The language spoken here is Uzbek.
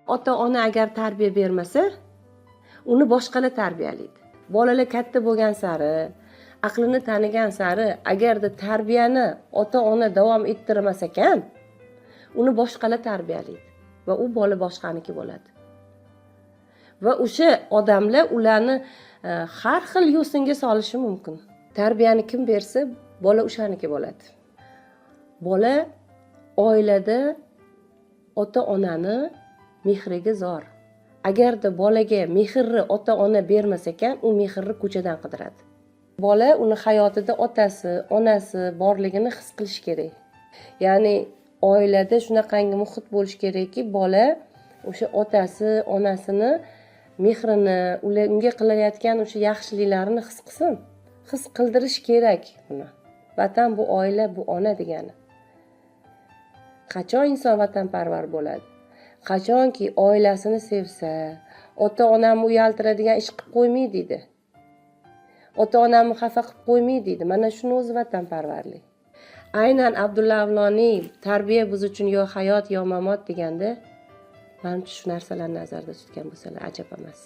ota ona agar tarbiya bermasa, uni boshqalar tarbiyalaydi. Bolalar katta bo'lgan sari, aqlini tanigan sari, agarda tarbiyani ota ona davom ettirmas ekan, uni boshqalar tarbiyalaydi va u bola boshqaniki bo'ladi. Va o'sha odamlar ularni har xil yo'singa solishi mumkin. Tarbiyani kim bersa, bola o'shaniki bo'ladi. Bola oilada ota onani mehriga zor. Agarda bolaga mehrni ota ona bermas ekan, u mehrni ko'chadan qidiradi. Bola uni hayotida otasi, onasi borligini his qilish kerak. Ya'ni oilada shunaqangi muhit bo'lish kerakki, bola o'sha otasi, onasini mehrini, unga qilayotgan o'sha yaxshiliklarini his qilsin. His qildirish kerak buni. Vatan bu oila, bu ona degani. Qachon inson vatanparvar bo'ladi? Qachonki oilasini sevsa, ota onamni uyaltiradigan ish qilib qo'ymaydi deydi. Ota onamni xafa qilib qo'ymaydi deydi. Mana shuni o'zi vatanparvarlik. Aynan Abdulla Avloniy tarbiya biz uchun yo hayot yo mamot deganda, menimcha shu narsalarni nazarda tutgan bo'lsalar ajab emas.